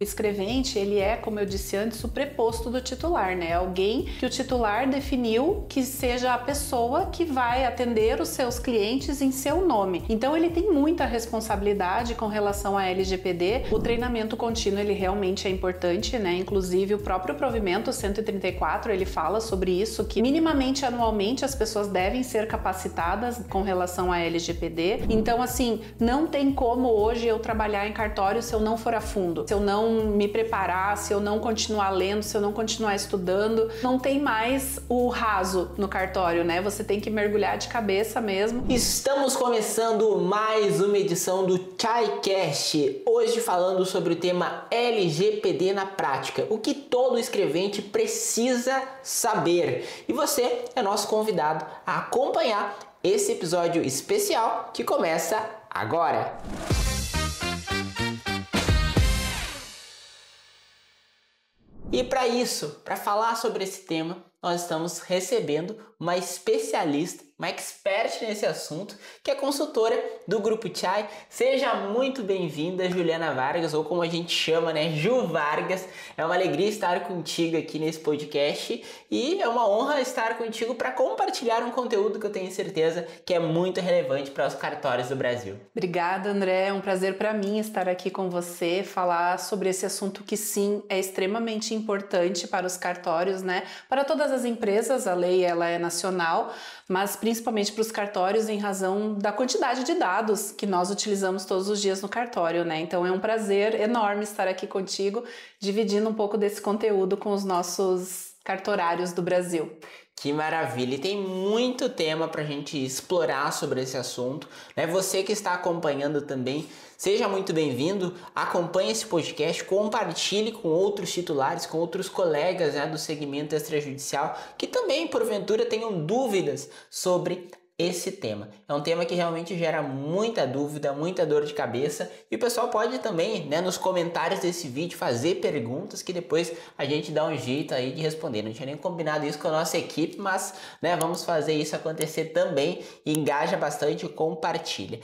O escrevente, ele é, como eu disse antes, o preposto do titular, né? Alguém que o titular definiu que seja a pessoa que vai atender os seus clientes em seu nome. Então, ele tem muita responsabilidade com relação à LGPD. O treinamento contínuo, ele realmente é importante, né? Inclusive, o próprio provimento 134, ele fala sobre isso, que minimamente anualmente as pessoas devem ser capacitadas com relação à LGPD. Então, assim, não tem como hoje eu trabalhar em cartório se eu não for a fundo, se eu não me preparar, se eu não continuar lendo, se eu não continuar estudando. Não tem mais o raso no cartório, né? Você tem que mergulhar de cabeça mesmo. Estamos começando mais uma edição do ChaiCast, hoje falando sobre o tema LGPD na prática, o que todo escrevente precisa saber. E você é nosso convidado a acompanhar esse episódio especial que começa agora. E para isso, para falar sobre esse tema, nós estamos recebendo uma especialista, uma expert nesse assunto, que é consultora do Grupo Chai. Seja muito bem-vinda, Juliana Vargas, ou como a gente chama, né, Ju Vargas. É uma alegria estar contigo aqui nesse podcast e é uma honra estar contigo para compartilhar um conteúdo que eu tenho certeza que é muito relevante para os cartórios do Brasil. Obrigada, André. É um prazer para mim estar aqui com você, falar sobre esse assunto que sim, é extremamente importante para os cartórios, né? Para todas as empresas, a lei ela é nacional, mas principalmente para os cartórios em razão da quantidade de dados que nós utilizamos todos os dias no cartório, né? Então é um prazer enorme estar aqui contigo, dividindo um pouco desse conteúdo com os nossos cartorários do Brasil. Que maravilha! E tem muito tema para a gente explorar sobre esse assunto, né? Você que está acompanhando também, seja muito bem-vindo, acompanhe esse podcast, compartilhe com outros titulares, com outros colegas, né, do segmento extrajudicial que também, porventura, tenham dúvidas sobre esse tema. É um tema que realmente gera muita dúvida, muita dor de cabeça, e o pessoal pode também, né, nos comentários desse vídeo fazer perguntas que depois a gente dá um jeito aí de responder. Não tinha nem combinado isso com a nossa equipe, mas, né, vamos fazer isso acontecer também. Engaja bastante e compartilha.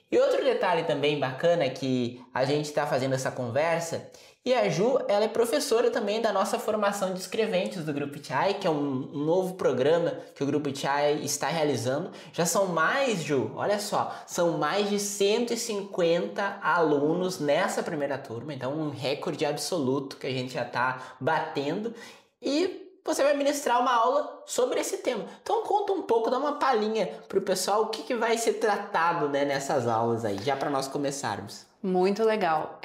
E outro detalhe também bacana que a gente está fazendo essa conversa, e a Ju, ela é professora também da nossa formação de escreventes do Grupo Chai, que é um novo programa que o Grupo Chai está realizando. Já são mais, Ju, olha só, são mais de 150 alunos nessa primeira turma, então um recorde absoluto que a gente já está batendo. E você vai ministrar uma aula sobre esse tema. Então conta um pouco, dá uma palhinha para o pessoal o que vai ser tratado, né, nessas aulas aí, já para nós começarmos. Muito legal.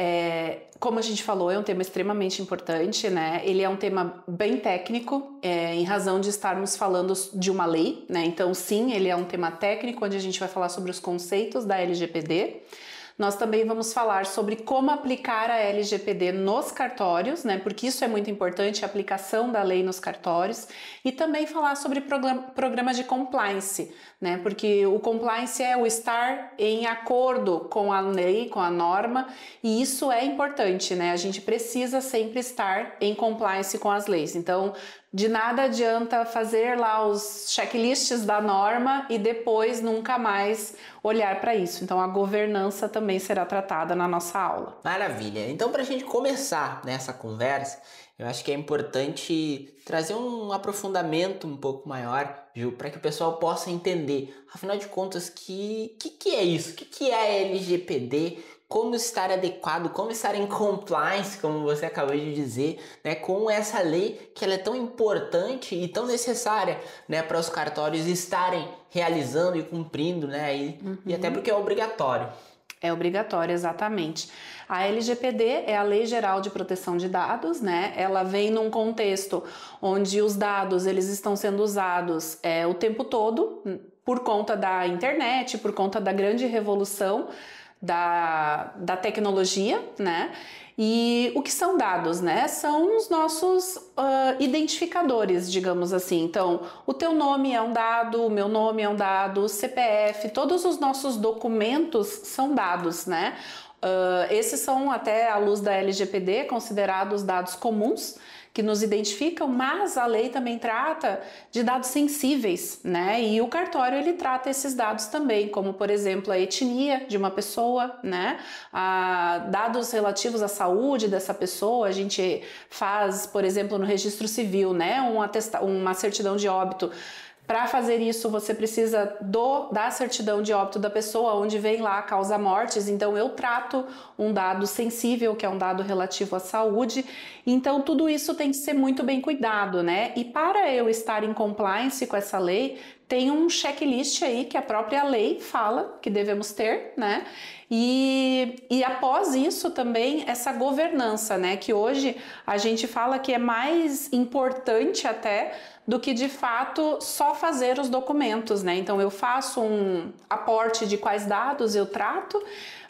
Como a gente falou, é um tema extremamente importante, né? Ele é um tema bem técnico, em razão de estarmos falando de uma lei, né? Então, sim, ele é um tema técnico, onde a gente vai falar sobre os conceitos da LGPD. Nós também vamos falar sobre como aplicar a LGPD nos cartórios, né? Porque isso é muito importante, a aplicação da lei nos cartórios. E também falar sobre programas de compliance, né? Porque o compliance é o estar em acordo com a lei, com a norma, e isso é importante, né? A gente precisa sempre estar em compliance com as leis. Então, de nada adianta fazer lá os checklists da norma e depois nunca mais olhar para isso. Então a governança também será tratada na nossa aula. Maravilha! Então, para a gente começar nessa conversa, eu acho que é importante trazer um aprofundamento um pouco maior, Ju, para que o pessoal possa entender, afinal de contas, que é isso? O que é a LGPD? Como estar adequado, como estar em compliance, como você acabou de dizer, né, com essa lei que ela é tão importante e tão necessária, né, para os cartórios estarem realizando e cumprindo, né, e até porque é obrigatório. É obrigatório, exatamente. A LGPD é a Lei Geral de Proteção de Dados, né? Ela vem num contexto onde os dados eles estão sendo usados o tempo todo por conta da internet, por conta da grande revolução da tecnologia, né? E o que são dados, né? São os nossos identificadores, digamos assim. Então, o teu nome é um dado, o meu nome é um dado, o CPF, todos os nossos documentos são dados, né? Esses são, até à luz da LGPD, considerados dados comuns, que nos identificam, mas a lei também trata de dados sensíveis, né? E o cartório ele trata esses dados também, como por exemplo a etnia de uma pessoa, né? Dados relativos à saúde dessa pessoa, a gente faz, por exemplo, no registro civil, né? Uma certidão de óbito. Para fazer isso, você precisa da certidão de óbito da pessoa, onde vem lá a causa mortes. Então, eu trato um dado sensível, que é um dado relativo à saúde. Então, tudo isso tem que ser muito bem cuidado, né? E para eu estar em compliance com essa lei, tem um checklist aí que a própria lei fala que devemos ter, né? E após isso também essa governança, né? Que hoje a gente fala que é mais importante até do que de fato só fazer os documentos, né? Então eu faço um aporte de quais dados eu trato,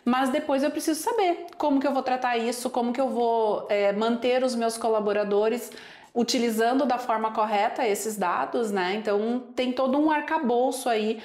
mas depois eu preciso saber como que eu vou tratar isso, como que eu vou manter os meus colaboradores utilizando da forma correta esses dados, né? Então tem todo um arcabouço aí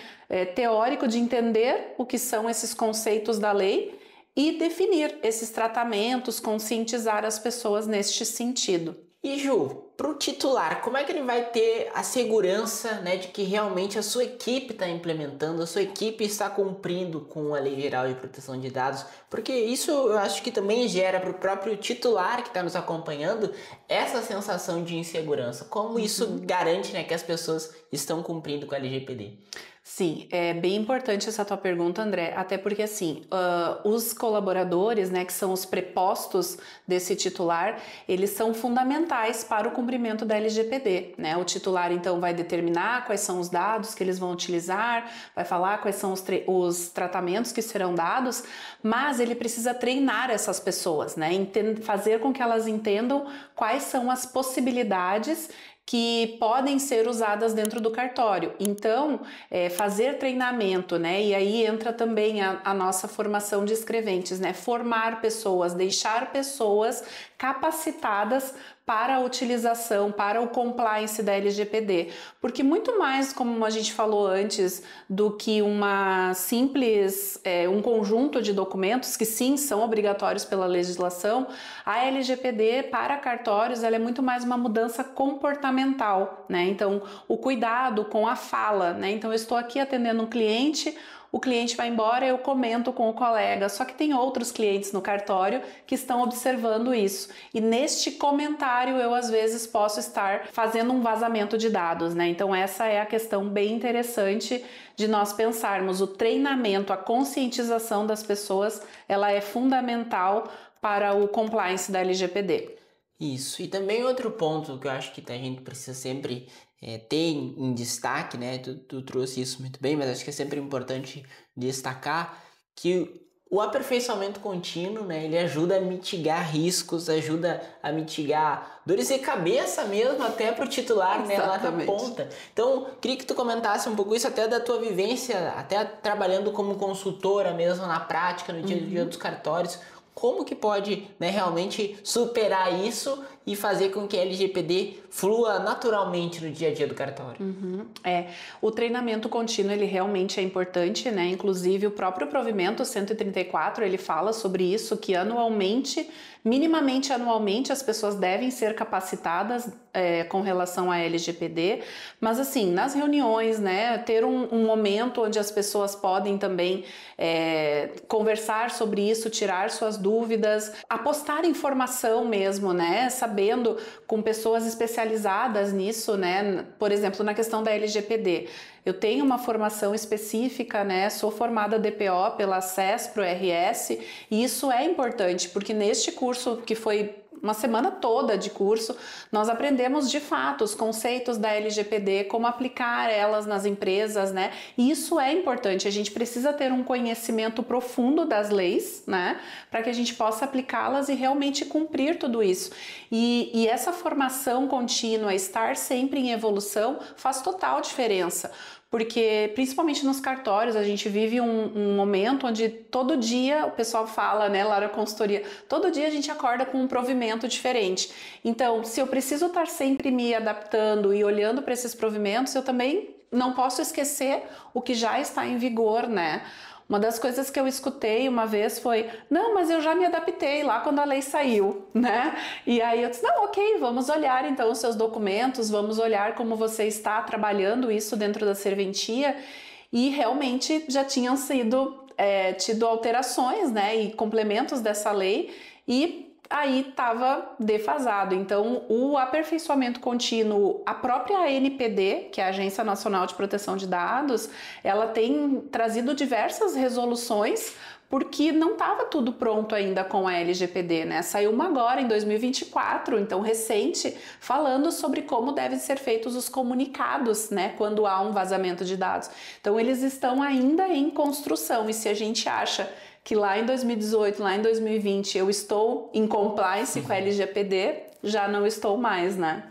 teórico de entender o que são esses conceitos da lei e definir esses tratamentos, conscientizar as pessoas neste sentido. E Ju, para o titular, como é que ele vai ter a segurança, né, de que realmente a sua equipe está implementando, a sua equipe está cumprindo com a Lei Geral de Proteção de Dados? Porque isso eu acho que também gera para o próprio titular que está nos acompanhando essa sensação de insegurança. Como isso garante, né, que as pessoas estão cumprindo com a LGPD? Sim, é bem importante essa tua pergunta, André, até porque assim, os colaboradores, né, que são os prepostos desse titular, eles são fundamentais para o cumprimento da LGPD, né? O titular então vai determinar quais são os dados que eles vão utilizar, vai falar quais são os tratamentos que serão dados, mas ele precisa treinar essas pessoas, né? Fazer com que elas entendam quais são as possibilidades que podem ser usadas dentro do cartório. Então, fazer treinamento, né? E aí entra também a nossa formação de escreventes, né? Formar pessoas, deixar pessoas capacitadas para a utilização, para o compliance da LGPD. Porque muito mais, como a gente falou antes, do que uma simples, um conjunto de documentos que sim são obrigatórios pela legislação, a LGPD para cartórios ela é muito mais uma mudança comportamental, né? Então, o cuidado com a fala, né? Então, eu estou aqui atendendo um cliente, o cliente vai embora, eu comento com o colega, só que tem outros clientes no cartório que estão observando isso. E neste comentário eu às vezes posso estar fazendo um vazamento de dados, né? Então essa é a questão bem interessante de nós pensarmos. O treinamento, a conscientização das pessoas, ela é fundamental para o compliance da LGPD. Isso, e também outro ponto que eu acho que a gente precisa sempre ter em destaque, né? Tu trouxe isso muito bem, mas acho que é sempre importante destacar que o aperfeiçoamento contínuo, né? Ele ajuda a mitigar riscos, ajuda a mitigar dores de cabeça mesmo, até para o titular, né? Lá na ponta. Então, queria que tu comentasse um pouco isso até da tua vivência, até trabalhando como consultora mesmo na prática, no dia a dia dos cartórios. Como que pode, né, realmente superar isso e fazer com que a LGPD flua naturalmente no dia a dia do cartório? O treinamento contínuo ele realmente é importante, né? Inclusive o próprio provimento 134 ele fala sobre isso, que anualmente, minimamente anualmente, as pessoas devem ser capacitadas com relação à LGPD, mas assim, nas reuniões, né, ter um momento onde as pessoas podem também conversar sobre isso, tirar suas dúvidas, apostar informação mesmo, né, sabendo com pessoas especializadas nisso, né, por exemplo, na questão da LGPD. Eu tenho uma formação específica, né? Sou formada DPO pela CESPRO-RS e isso é importante porque neste curso que foi uma semana toda de curso, nós aprendemos de fato os conceitos da LGPD, como aplicar elas nas empresas, né? E isso é importante, a gente precisa ter um conhecimento profundo das leis, né? Para que a gente possa aplicá-las e realmente cumprir tudo isso. E essa formação contínua, estar sempre em evolução, faz total diferença. Porque, principalmente nos cartórios, a gente vive um momento onde todo dia, o pessoal fala, né, lá na consultoria, todo dia a gente acorda com um provimento diferente. Então, se eu preciso estar sempre me adaptando e olhando para esses provimentos, eu também não posso esquecer o que já está em vigor, né? Uma das coisas que eu escutei uma vez foi: não, mas eu já me adaptei lá quando a lei saiu, né? E aí eu disse: não, ok, vamos olhar então os seus documentos, vamos olhar como você está trabalhando isso dentro da serventia. E realmente já tinham sido tido alterações, né, e complementos dessa lei, e aí estava defasado. Então, o aperfeiçoamento contínuo, a própria ANPD, que é a Agência Nacional de Proteção de Dados, ela tem trazido diversas resoluções, porque não estava tudo pronto ainda com a LGPD, né? Saiu uma agora em 2024, então recente, falando sobre como devem ser feitos os comunicados, né, quando há um vazamento de dados. Então eles estão ainda em construção, e se a gente acha que lá em 2018, lá em 2020 eu estou em compliance com a LGPD, já não estou mais, né?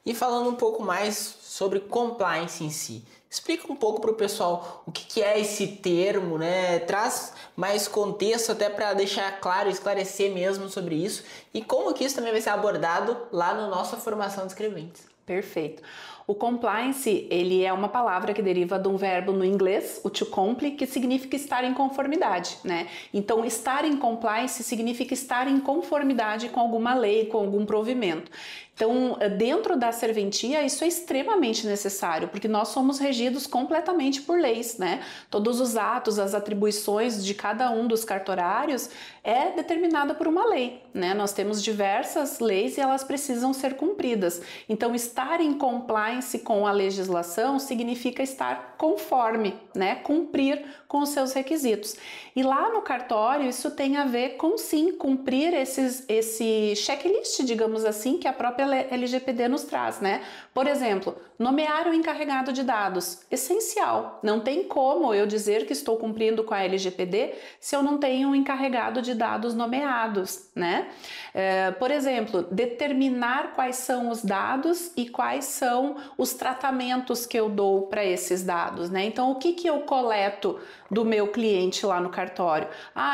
E falando um pouco mais sobre compliance em si, explica um pouco para o pessoal o que é esse termo, né? Traz mais contexto até para deixar claro, esclarecer mesmo sobre isso, e como que isso também vai ser abordado lá na nossa formação de escreventes. Perfeito. O compliance, ele é uma palavra que deriva de um verbo no inglês, o to comply, que significa estar em conformidade, né? Então, estar em compliance significa estar em conformidade com alguma lei, com algum provimento. Então, dentro da serventia, isso é extremamente necessário, porque nós somos regidos completamente por leis, né? Todos os atos, as atribuições de cada um dos cartorários é determinada por uma lei, né? Nós temos diversas leis e elas precisam ser cumpridas. Então, estar em compliance com a legislação significa estar conforme, né? Cumprir com os seus requisitos. E lá no cartório, isso tem a ver com, sim, cumprir esse checklist, digamos assim, que a própria LGPD nos traz, né? Por exemplo, nomear o encarregado de dados, essencial. Não tem como eu dizer que estou cumprindo com a LGPD se eu não tenho um encarregado de dados nomeados, né? Por exemplo, determinar quais são os dados e quais são os tratamentos que eu dou para esses dados, né? Então, o que eu coleto do meu cliente lá no cartório?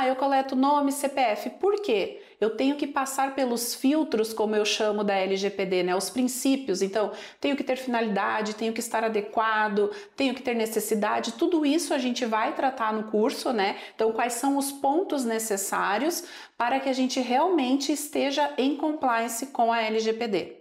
Eu coleto nome, CPF. Por quê? Eu tenho que passar pelos filtros, como eu chamo da LGPD, né? Os princípios. Então, tenho que ter finalidade, tenho que estar adequado, tenho que ter necessidade. Tudo isso a gente vai tratar no curso, né? Então, quais são os pontos necessários para que a gente realmente esteja em compliance com a LGPD?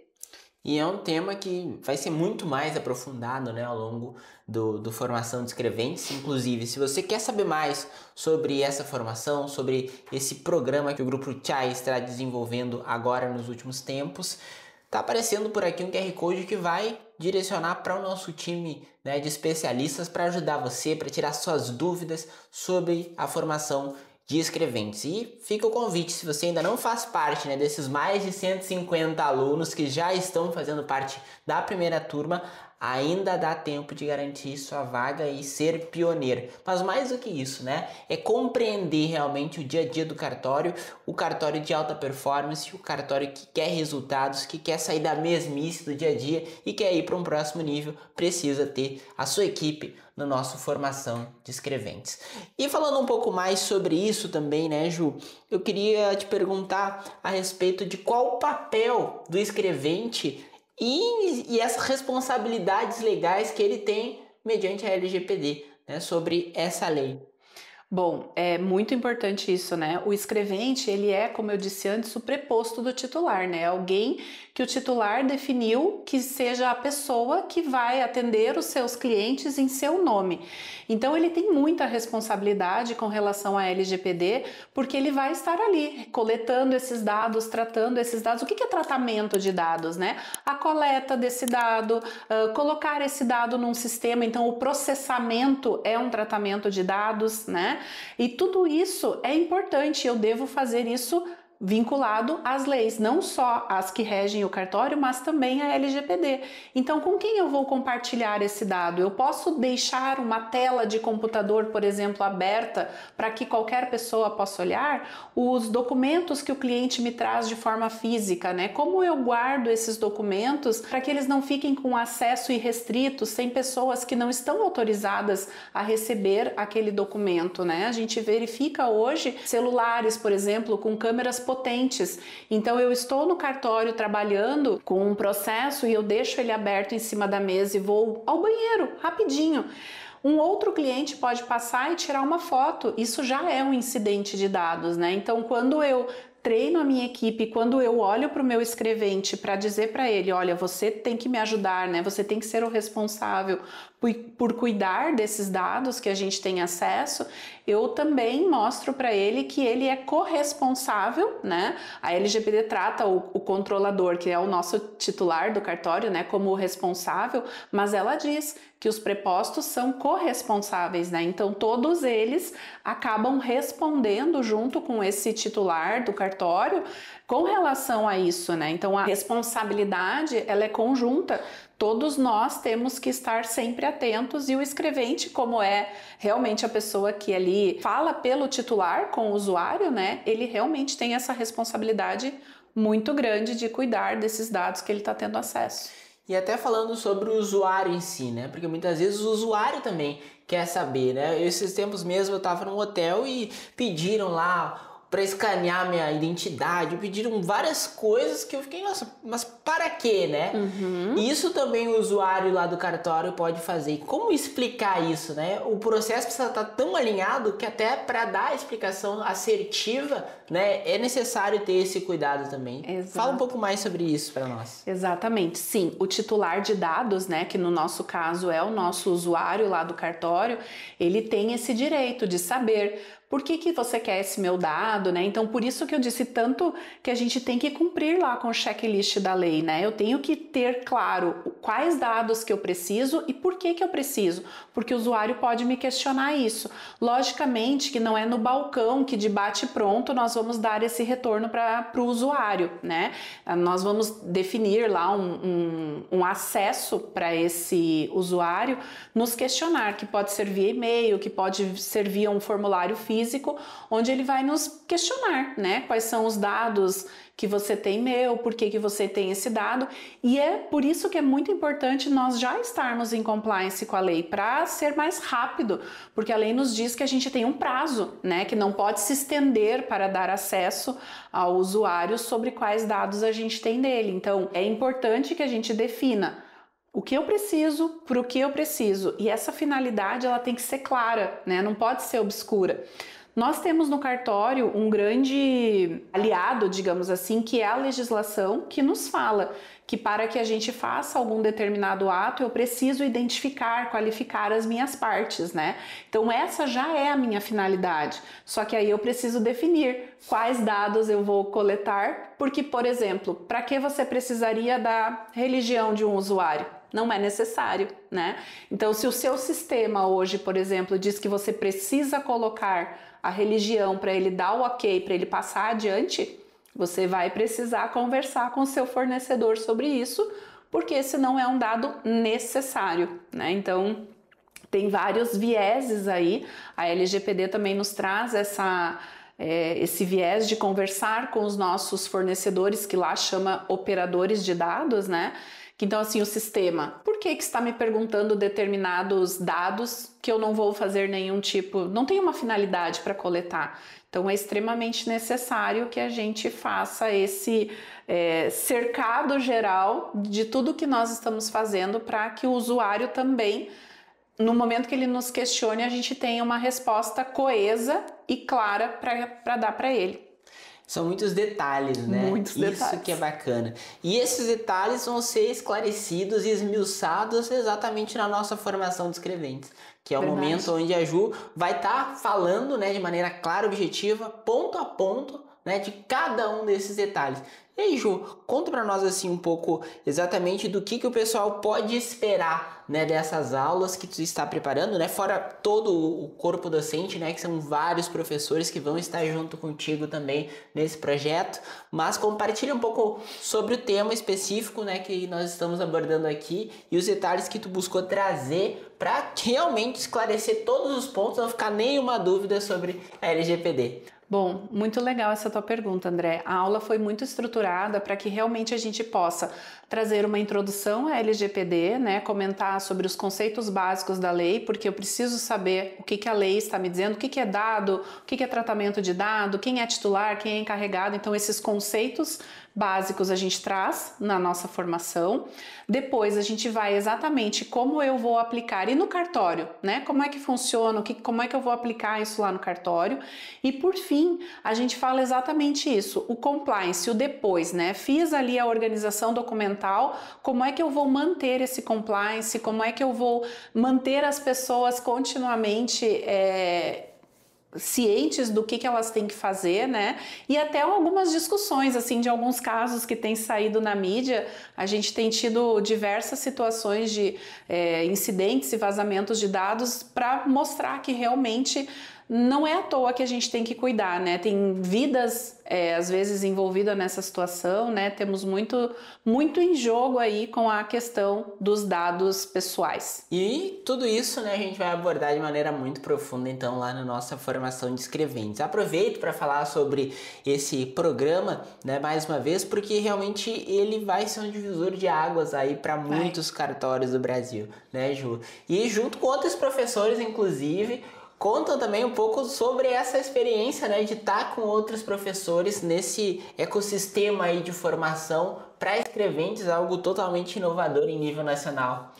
E é um tema que vai ser muito mais aprofundado, né, ao longo do Formação de Escreventes. Inclusive, se você quer saber mais sobre essa formação, sobre esse programa que o Grupo Chai está desenvolvendo agora nos últimos tempos, está aparecendo por aqui um QR Code que vai direcionar para o nosso time, né, de especialistas para ajudar você, para tirar suas dúvidas sobre a formação de escreventes. E fica o convite, se você ainda não faz parte, né, desses mais de 150 alunos que já estão fazendo parte da primeira turma, ainda dá tempo de garantir sua vaga e ser pioneiro. Mas mais do que isso, né, é compreender realmente o dia a dia do cartório, o cartório de alta performance, o cartório que quer resultados, que quer sair da mesmice do dia a dia e quer ir para um próximo nível, precisa ter a sua equipe na nossa formação de escreventes. E falando um pouco mais sobre isso também, né, Ju, eu queria te perguntar a respeito de qual o papel do escrevente e essas responsabilidades legais que ele tem mediante a LGPD, né, sobre essa lei. Bom, é muito importante isso, né? O escrevente, ele é, como eu disse antes, o preposto do titular, né? Alguém que o titular definiu que seja a pessoa que vai atender os seus clientes em seu nome. Então, ele tem muita responsabilidade com relação à LGPD, porque ele vai estar ali coletando esses dados, tratando esses dados. O que é tratamento de dados, né? A coleta desse dado, colocar esse dado num sistema. Então, o processamento é um tratamento de dados, né? E tudo isso é importante, eu devo fazer isso vinculado às leis, não só as que regem o cartório, mas também a LGPD. Então, com quem eu vou compartilhar esse dado? Eu posso deixar uma tela de computador, por exemplo, aberta para que qualquer pessoa possa olhar? Os documentos que o cliente me traz de forma física, né? Como eu guardo esses documentos para que eles não fiquem com acesso irrestrito, sem pessoas que não estão autorizadas a receber aquele documento, né? A gente verifica hoje celulares, por exemplo, com câmeras potentes. Então eu estou no cartório trabalhando com um processo e eu deixo ele aberto em cima da mesa e vou ao banheiro rapidinho. Um outro cliente pode passar e tirar uma foto, isso já é um incidente de dados, né? Então, quando eu treino a minha equipe, quando eu olho para o meu escrevente para dizer para ele, olha, você tem que me ajudar, né? Você tem que ser o responsável por cuidar desses dados que a gente tem acesso, eu também mostro para ele que ele é corresponsável, né? A LGPD trata o controlador, que é o nosso titular do cartório, né, como o responsável, mas ela diz que os prepostos são corresponsáveis, né? Então todos eles acabam respondendo junto com esse titular do cartório com relação a isso, né? Então a responsabilidade, ela é conjunta. Todos nós temos que estar sempre atentos e o escrevente, como é realmente a pessoa que ali fala pelo titular com o usuário, né? Ele realmente tem essa responsabilidade muito grande de cuidar desses dados que ele está tendo acesso. E até falando sobre o usuário em si, né? Porque muitas vezes o usuário também quer saber, né? Esses tempos mesmo eu estava num hotel e pediram lá para escanear minha identidade, pediram várias coisas que eu fiquei, nossa, mas para quê, né? Isso também o usuário lá do cartório pode fazer. E como explicar isso, né? O processo precisa estar tão alinhado que até para dar a explicação assertiva, né, é necessário ter esse cuidado também. Exato. Fala um pouco mais sobre isso para nós. Exatamente, sim. O titular de dados, né, que no nosso caso é o nosso usuário lá do cartório, ele tem esse direito de saber por que você quer esse meu dado, né? Então, por isso que eu disse tanto que a gente tem que cumprir lá com o checklist da lei, né? Eu tenho que ter claro quais dados que eu preciso e por que eu preciso, porque o usuário pode me questionar isso. Logicamente que não é no balcão que de bate pronto nós vamos dar esse retorno para o usuário, né? Nós vamos definir lá um acesso para esse usuário nos questionar, que pode ser via e-mail, que pode ser via um formulário físico, onde ele vai nos questionar, né? Quais são os dados que você tem meu, por que você tem esse dado, e é por isso que é muito importante nós já estarmos em compliance com a lei, para ser mais rápido, porque a lei nos diz que a gente tem um prazo, né? Que não pode se estender para dar acesso ao usuário sobre quais dados a gente tem dele. Então, é importante que a gente defina o que eu preciso, para o que eu preciso. E essa finalidade ela tem que ser clara, né? Não pode ser obscura. Nós temos no cartório um grande aliado, digamos assim, que é a legislação, que nos fala que para que a gente faça algum determinado ato, eu preciso identificar, qualificar as minhas partes, né? Então essa já é a minha finalidade. Só que aí eu preciso definir quais dados eu vou coletar, porque, por exemplo, para que você precisaria da religião de um usuário? Não é necessário, né? Então, se o seu sistema hoje, por exemplo, diz que você precisa colocar a religião para ele dar o ok, para ele passar adiante, você vai precisar conversar com o seu fornecedor sobre isso, porque esse não é um dado necessário, né? Então, tem vários vieses aí. A LGPD também nos traz esse viés de conversar com os nossos fornecedores, que lá chama operadores de dados, né? Então, assim, o sistema, por que está me perguntando determinados dados que eu não vou fazer nenhum tipo, não tem uma finalidade para coletar? Então, é extremamente necessário que a gente faça esse cercado geral de tudo que nós estamos fazendo para que o usuário também, no momento que ele nos questione, a gente tenha uma resposta coesa e clara para dar para ele. São muitos detalhes, né? Muitos detalhes. Isso que é bacana. E esses detalhes vão ser esclarecidos e esmiuçados exatamente na nossa formação de escreventes, que é o momento onde a Ju vai estar falando, né, de maneira clara, objetiva, ponto a ponto, né, de cada um desses detalhes. E aí, Ju, conta para nós assim um pouco exatamente do que o pessoal pode esperar, né, dessas aulas que tu está preparando, né, fora todo o corpo docente, né, que são vários professores que vão estar junto contigo também nesse projeto, mas compartilha um pouco sobre o tema específico, né, que nós estamos abordando aqui e os detalhes que tu buscou trazer para realmente esclarecer todos os pontos, não ficar nenhuma dúvida sobre a LGPD. Bom, muito legal essa tua pergunta, André. A aula foi muito estruturada para que realmente a gente possa trazer uma introdução à LGPD, né, comentar sobre os conceitos básicos da lei, porque eu preciso saber o que a lei está me dizendo, o que é dado, o que é tratamento de dado, quem é titular, quem é encarregado. Então, esses conceitos básicos a gente traz na nossa formação. Depois a gente vai exatamente como eu vou aplicar e no cartório, né? Como é que funciona, como é que eu vou aplicar isso lá no cartório. E por fim, a gente fala exatamente isso, o compliance, o depois, né? Fiz ali a organização documental, como é que eu vou manter esse compliance, como é que eu vou manter as pessoas continuamente cientes do que elas têm que fazer, né? E até algumas discussões, assim, de alguns casos que têm saído na mídia, a gente tem tido diversas situações de incidentes e vazamentos de dados para mostrar que realmente não é à toa que a gente tem que cuidar, né? Tem vidas, às vezes, envolvidas nessa situação, né? Temos muito em jogo aí com a questão dos dados pessoais. E tudo isso, né, a gente vai abordar de maneira muito profunda, então, lá na nossa formação de escreventes. Aproveito para falar sobre esse programa, né, mais uma vez, porque realmente ele vai ser um divisor de águas aí para muitos cartórios do Brasil, né, Ju? E junto com outros professores, inclusive, contam também um pouco sobre essa experiência, né, de estar com outros professores nesse ecossistema aí de formação para escreventes, algo totalmente inovador em nível nacional.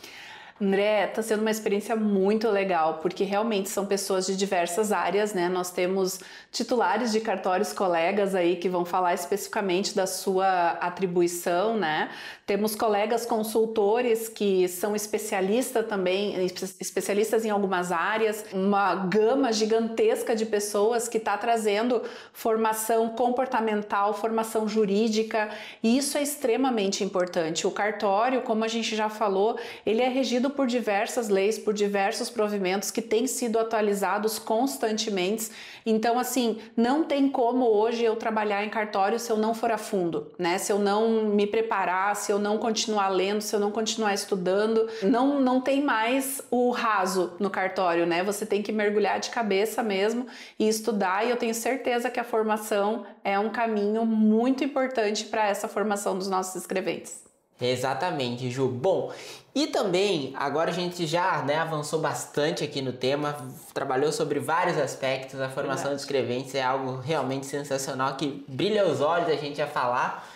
André, está sendo uma experiência muito legal, porque realmente são pessoas de diversas áreas, né? Nós temos titulares de cartórios colegas aí que vão falar especificamente da sua atribuição, né? Temos colegas consultores que são especialistas também, especialistas em algumas áreas, uma gama gigantesca de pessoas que está trazendo formação comportamental, formação jurídica, e isso é extremamente importante. O cartório, como a gente já falou, ele é regido por diversas leis, por diversos provimentos que têm sido atualizados constantemente. Então, assim, não tem como hoje eu trabalhar em cartório se eu não for a fundo, né? Se eu não me preparar, se eu não continuar lendo, se eu não continuar estudando, não tem mais o raso no cartório, né? Você tem que mergulhar de cabeça mesmo e estudar, e eu tenho certeza que a formação é um caminho muito importante para essa formação dos nossos escreventes. Exatamente, Ju. Bom, e também, agora a gente já, né, avançou bastante aqui no tema, trabalhou sobre vários aspectos, a formação de escreventes é algo realmente sensacional, que brilha os olhos a gente a falar,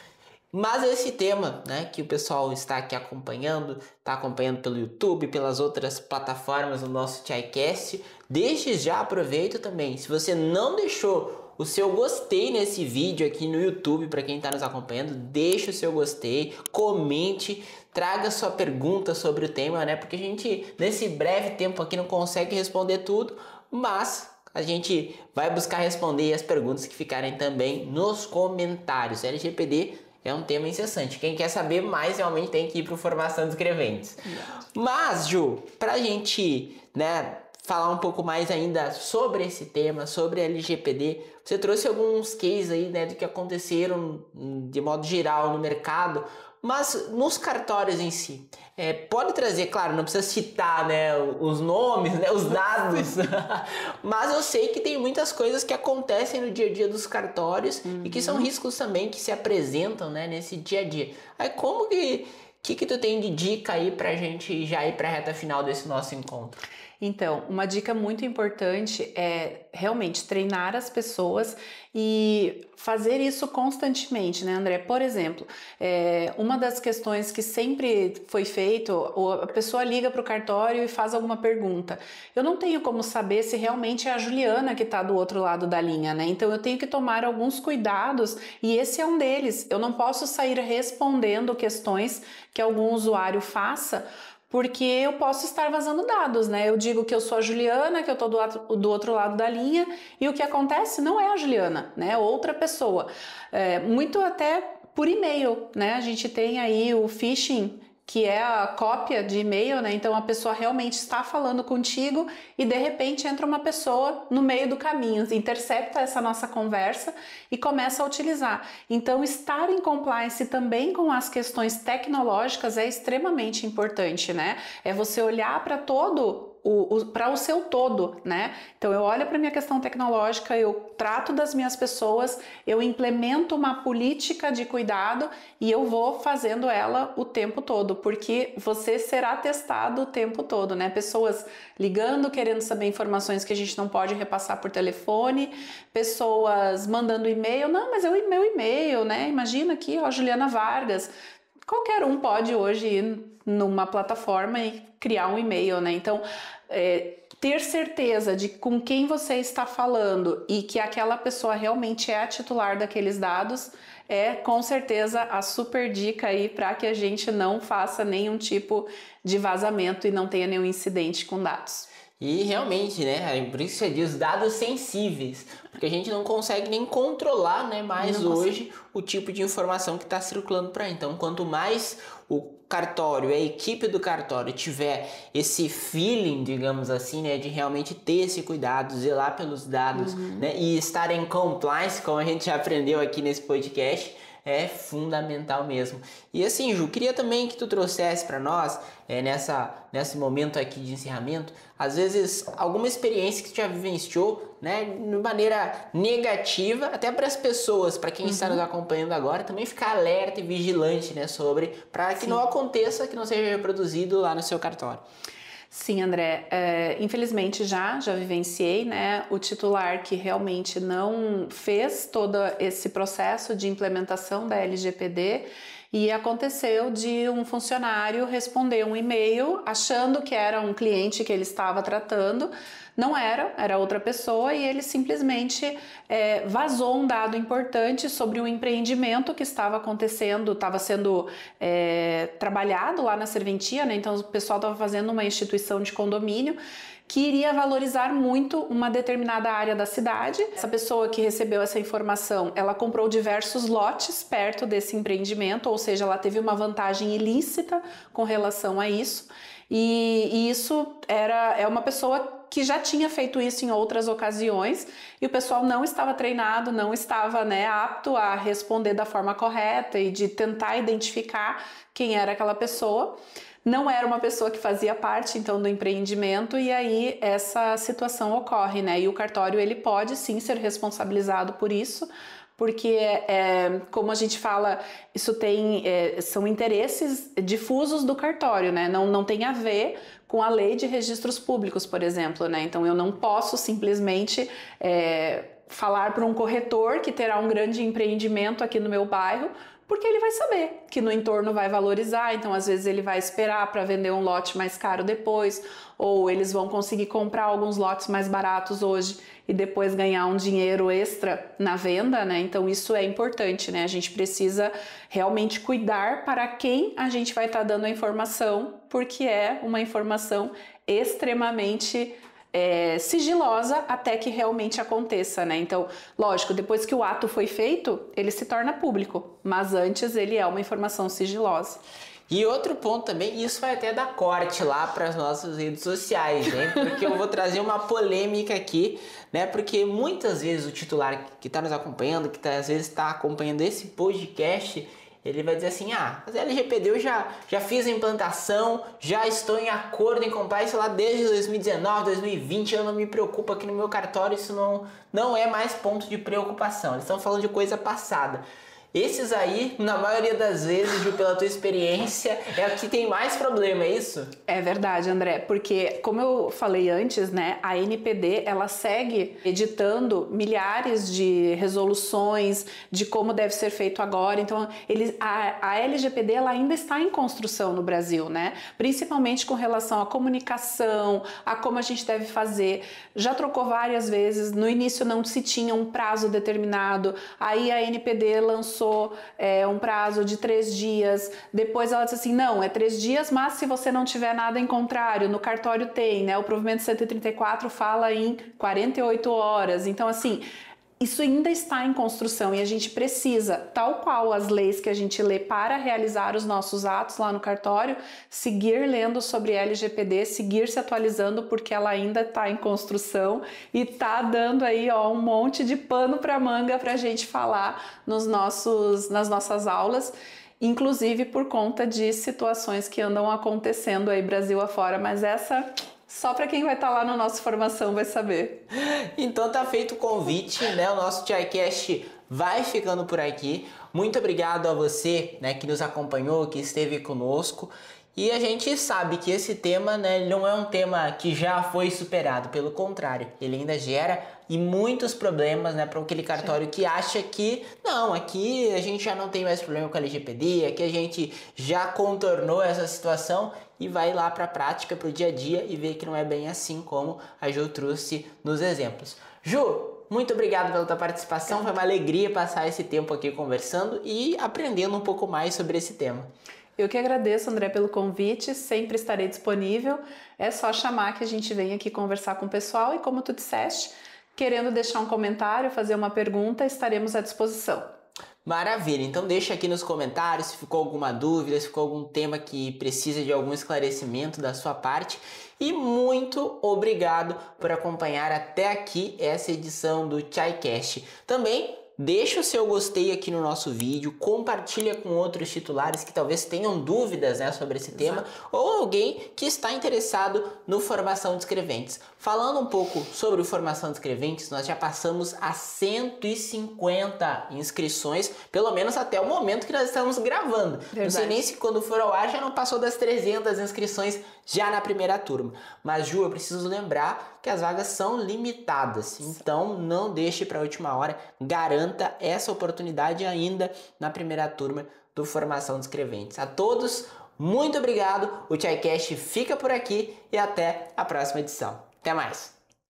mas esse tema, né, que o pessoal está aqui acompanhando, está acompanhando pelo YouTube, pelas outras plataformas do nosso TICast, desde já aproveito também, se você não deixou o seu gostei nesse vídeo aqui no YouTube, para quem está nos acompanhando, deixa o seu gostei, comente, traga sua pergunta sobre o tema, né? Porque a gente, nesse breve tempo aqui, não consegue responder tudo, mas a gente vai buscar responder as perguntas que ficarem também nos comentários. LGPD é um tema incessante. Quem quer saber mais, realmente tem que ir para o Formação de Escreventes. Mas, Ju, para a gente, né, falar um pouco mais ainda sobre esse tema, sobre a LGPD, você trouxe alguns cases aí, né, do que aconteceram de modo geral no mercado, mas nos cartórios em si, pode trazer, claro, não precisa citar, né, os nomes, né, os dados, mas eu sei que tem muitas coisas que acontecem no dia a dia dos cartórios e que são riscos também que se apresentam, né, nesse dia a dia. Aí como que tu tem de dica aí pra gente já ir pra reta final desse nosso encontro? Então, uma dica muito importante é realmente treinar as pessoas e fazer isso constantemente, né, André? Por exemplo, uma das questões que sempre foi feito, a pessoa liga para o cartório e faz alguma pergunta. Eu não tenho como saber se realmente é a Juliana que está do outro lado da linha, né? Então eu tenho que tomar alguns cuidados e esse é um deles. Eu não posso sair respondendo questões que algum usuário faça, porque eu posso estar vazando dados, né? Eu digo que eu sou a Juliana, que eu tô do outro lado da linha, e o que acontece não é a Juliana, né? Outra pessoa. Muito até por e-mail, né? A gente tem aí o phishing, que é a cópia de e-mail, né? Então a pessoa realmente está falando contigo e de repente entra uma pessoa no meio do caminho, intercepta essa nossa conversa e começa a utilizar. Então estar em compliance também com as questões tecnológicas é extremamente importante, né? É você olhar para todo para o seu todo, né? Então eu olho para minha questão tecnológica, eu trato das minhas pessoas, eu implemento uma política de cuidado e eu vou fazendo ela o tempo todo, porque você será testado o tempo todo, né? Pessoas ligando, querendo saber informações que a gente não pode repassar por telefone, pessoas mandando e-mail, não, mas é o meu e-mail, né? Imagina aqui, ó, Juliana Vargas. Qualquer um pode hoje ir numa plataforma e criar um e-mail, né? Então, ter certeza de com quem você está falando e que aquela pessoa realmente é a titular daqueles dados é com certeza a super dica aí para que a gente não faça nenhum tipo de vazamento e não tenha nenhum incidente com dados. E realmente, né, por isso você diz dados sensíveis, porque a gente não consegue nem controlar, né, mais hoje o tipo de informação que está circulando por aí. Então, quanto mais o cartório, a equipe do cartório tiver esse feeling, digamos assim, né, de realmente ter esse cuidado, zelar pelos dados, né, e estar em compliance, como a gente já aprendeu aqui nesse podcast, é fundamental mesmo. E assim, Ju, queria também que tu trouxesse para nós, nesse momento aqui de encerramento, às vezes alguma experiência que tu já vivenciou, né, de maneira negativa, até para as pessoas, para quem está nos acompanhando agora, também ficar alerta e vigilante, né, para que não aconteça, que não seja reproduzido lá no seu cartório. Sim, André, infelizmente já vivenciei, né, o titular que realmente não fez todo esse processo de implementação da LGPD e aconteceu de um funcionário responder um e-mail achando que era um cliente que ele estava tratando. Não era outra pessoa e ele simplesmente vazou um dado importante sobre um empreendimento que estava acontecendo, estava sendo trabalhado lá na serventia, né? Então o pessoal estava fazendo uma instituição de condomínio que iria valorizar muito uma determinada área da cidade. Essa pessoa que recebeu essa informação, ela comprou diversos lotes perto desse empreendimento, ou seja, ela teve uma vantagem ilícita com relação a isso. E isso é uma pessoa que já tinha feito isso em outras ocasiões e o pessoal não estava treinado, não estava, né, apto a responder da forma correta e de tentar identificar quem era aquela pessoa. Não era uma pessoa que fazia parte, então, do empreendimento e aí essa situação ocorre, né? E o cartório, ele pode sim ser responsabilizado por isso, porque, como a gente fala, isso são interesses difusos do cartório, né? Não tem a ver com a lei de registros públicos, por exemplo, né? Então, eu não posso simplesmente falar para um corretor que terá um grande empreendimento aqui no meu bairro, porque ele vai saber que no entorno vai valorizar, então às vezes ele vai esperar para vender um lote mais caro depois, ou eles vão conseguir comprar alguns lotes mais baratos hoje e depois ganhar um dinheiro extra na venda, né? Então isso é importante, né? A gente precisa realmente cuidar para quem a gente vai estar dando a informação, porque é uma informação extremamente sigilosa até que realmente aconteça, né? Então, lógico, depois que o ato foi feito, ele se torna público, mas antes ele é uma informação sigilosa. E outro ponto também, isso vai até dar corte lá para as nossas redes sociais, né? Porque eu vou trazer uma polêmica aqui, né? Porque muitas vezes o titular que está nos acompanhando, às vezes está acompanhando esse podcast, ele vai dizer assim, mas a LGPD eu já fiz a implantação, já estou em acordo em compliance lá desde 2019, 2020, eu não me preocupo aqui no meu cartório, isso não é mais ponto de preocupação, eles estão falando de coisa passada. Esses aí, na maioria das vezes, Ju, pela tua experiência, é o que tem mais problema, é isso? É verdade, André, porque como eu falei antes, né, a NPD, ela segue editando milhares de resoluções de como deve ser feito agora, então a LGPD ela ainda está em construção no Brasil, né, principalmente com relação à comunicação, a como a gente deve fazer, já trocou várias vezes, no início não se tinha um prazo determinado, aí a NPD lançou um prazo de 3 dias, depois ela disse assim, não, é 3 dias, mas se você não tiver nada em contrário, no cartório tem, né? O provimento 134 fala em 48 horas, então assim, isso ainda está em construção e a gente precisa, tal qual as leis que a gente lê para realizar os nossos atos lá no cartório, seguir lendo sobre LGPD, seguir se atualizando porque ela ainda está em construção e está dando aí um monte de pano para manga para a gente falar nas nossas aulas, inclusive por conta de situações que andam acontecendo aí Brasil afora, mas essa Só para quem vai estar lá no nosso formação vai saber. Então tá feito o convite, né? O nosso TICast vai ficando por aqui. Muito obrigado a você, né, que nos acompanhou, que esteve conosco. E a gente sabe que esse tema, né, não é um tema que já foi superado, pelo contrário, ele ainda gera muitos problemas, né, para aquele cartório que acha que não, aqui a gente já não tem mais problema com a LGPD, aqui a gente já contornou essa situação e vai lá para a prática, para o dia a dia e vê que não é bem assim como a Ju trouxe nos exemplos. Ju, muito obrigado pela tua participação, foi uma alegria passar esse tempo aqui conversando e aprendendo um pouco mais sobre esse tema. Eu que agradeço, André, pelo convite, sempre estarei disponível, é só chamar que a gente vem aqui conversar com o pessoal e como tu disseste, querendo deixar um comentário, fazer uma pergunta, estaremos à disposição. Maravilha, então deixa aqui nos comentários se ficou alguma dúvida, se ficou algum tema que precisa de algum esclarecimento da sua parte. E muito obrigado por acompanhar até aqui essa edição do TICast. Também deixa o seu gostei aqui no nosso vídeo, compartilha com outros titulares que talvez tenham dúvidas, né, sobre esse tema, ou alguém que está interessado no Formação de Escreventes. Falando um pouco sobre o Formação de Escreventes, nós já passamos a 150 inscrições, pelo menos até o momento que nós estamos gravando. Verdade. Não sei nem se quando for ao ar já não passou das 300 inscrições já na primeira turma. Mas, Ju, eu preciso lembrar que as vagas são limitadas, então não deixe para a última hora, garanta essa oportunidade ainda na primeira turma do Formação de Escreventes. A todos, muito obrigado, o TICast fica por aqui e até a próxima edição. Até mais!